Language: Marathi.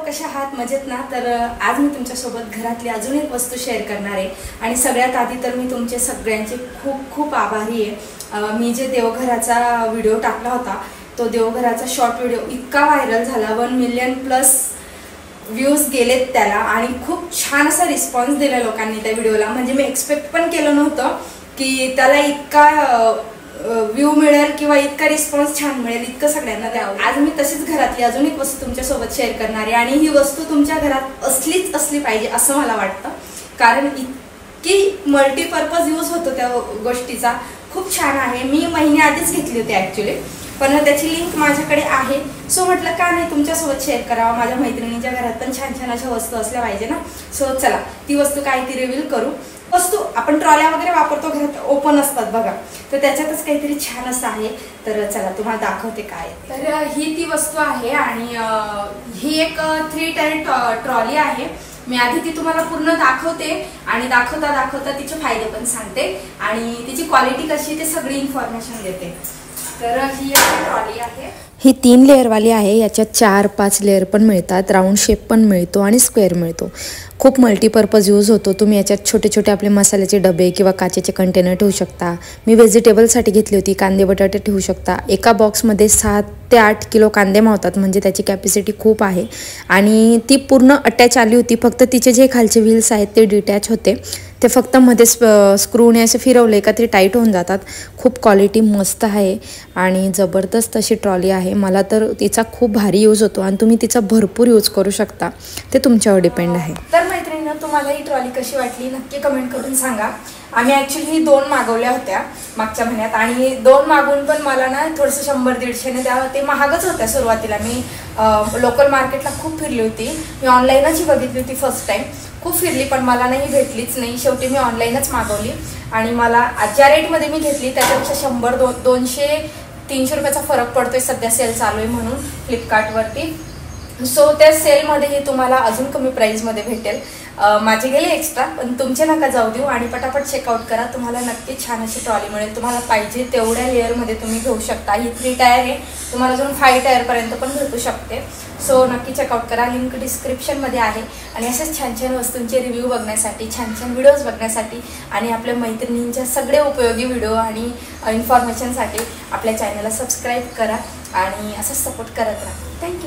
कशा आहात? मजेत ना? तर आज मी तुमच्यासोबत घरातली अजून एक वस्तू शेअर करणार आहे आणि सगळ्यात आधी तर मी तुमचे सगळ्यांचे खूप खूप आभारी आहे। मी जे देवघराचा व्हिडिओ टाकला होता तो देवघराचा शॉर्ट व्हिडिओ इतका व्हायरल झाला, 1 मिलियन प्लस व्ह्यूज गेलेत त्याला आणि खूप छान असा रिस्पॉन्स दिला लोकांनी त्या व्हिडिओला। म्हणजे मी एक्सपेक्ट पण केलं नव्हतं की त्याला इतका व्ह्यू मिळेल किंवा इतका रिस्पॉन्स छान मिळेल, इतकं सगळ्यांना द्यावं। आज मी तशीच घरातली अजून एक वस्तू तुमच्यासोबत शेअर करणार आहे आणि ही वस्तू तुमच्या घरात असली पाहिजे असं मला वाटतं, कारण इतकी मल्टीपर्पज यूज होतो त्या गोष्टीचा। खूप छान आहे। मी महिन्याआधीच घेतली होती ॲक्च्युली, पण त्याची लिंक माझ्याकडे आहे, सो म्हटलं का नाही तुमच्यासोबत शेअर करावं। माझ्या मैत्रिणींच्या घरात पण छान छान अशा वस्तू असल्या पाहिजे ना। सो चला ती वस्तू काय ती रिव्हील करू। वस्तू आपण ट्रॉल्या वगैरे वापरतो घरात, ओपन असतात बघा, तर त्याच्यातच काहीतरी छान असं आहे। तर चला तुम्हाला दाखवते काय। तर ही ती वस्तू आहे आणि ही एक 3 टायर ट्रॉली आहे। मी आधी ती तुम्हाला पूर्ण दाखवते आणि दाखवता तिचे फायदे पण सांगते आणि तिची क्वालिटी कशी ते सगळी इन्फॉर्मेशन देते। तर ही एक ट्रॉली आहे। ही 3 लेअरवाली आहे। याच्यात 4-5 लेअर पण मिळतात, राऊंड शेप पण मिळतो आणि स्क्वेअर मिळतो। खूप मल्टीपर्पज यूज होतो। तुम्ही याच्यात छोटे छोटे आपले मसाल्याचे डबे किंवा काचेचे कंटेनर ठेवू शकता। मी व्हेजिटेबलसाठी घेतली होती, कांदे बटाटे ठेवू शकता। एका बॉक्समध्ये 7 ते 8 किलो कांदे मावतात, म्हणजे त्याची कॅपॅसिटी खूप आहे आणि ती पूर्ण अटॅच आली होती। फक्त तिचे जे खालचे व्हील्स आहेत ते डिटॅच होते, ते फक्त मध्ये स्क्रूने असे फिरवले का ते टाईट होऊन जातात। खूप क्वालिटी मस्त आहे आणि जबरदस्त अशी ट्रॉली आहे। मला तर तिचा खूप भारी यूज होतो आणि तुम्ही तिचा भरपूर यूज करू शकता, ते तुमच्यावर डिपेंड आहे। तर मैत्रिणींनो, तुम्हाला ही ट्रॉली कशी वाटली नक्की कमेंट करून सांगा। आम्ही ॲक्च्युली 2 मागवल्या होत्या मागच्या महिन्यात आणि 2 मागून पण मला ना थोडंसं 100-150ने द्यावं, ते महागच होत्या सुरुवातीला। मी लोकल मार्केटला खूप फिरली होती, मी ऑनलाईनच बघितली होती फर्स्ट टाईम, खूप फिरली पण मला नाही भेटलीच नाही। शेवटी मी ऑनलाईनच मागवली आणि मला ज्या रेटमध्ये मी घेतली त्याच्यापेक्षा 100, 200-300 रुपयाचा फरक पडतोय सध्या सेल चालू आहे म्हणून फ्लिपकार्टवरती। सो त्या सेलमध्येही तुम्हाला अजून कमी प्राईजमध्ये भेटेल। माझे गेले एक्स्ट्रा, पण तुमचे नका जाऊ देऊ आणि पटापट चेकआउट करा, तुम्हाला नक्की छान अशी ट्रॉली मिळेल। तुम्हाला पाहिजे तेवढ्या लेअरमध्ये तुम्ही घेऊ शकता। ही 3 टायर आहे, तुम्हाला अजून 5 टायरपर्यंत पण भेटू शकते। सो नक्की चेकआउट करा, लिंक डिस्क्रिप्शनमध्ये आहे। आणि असेच छान छान वस्तूंचे रिव्ह्यू बघण्यासाठी, छान छान व्हिडिओज बघण्यासाठी आणि आपल्या मैत्रिणींच्या सगळे उपयोगी व्हिडिओ आणि इन्फॉर्मेशनसाठी आपल्या चॅनलला सबस्क्राईब करा आणि असंच सपोर्ट करत राहा। थँक्यू।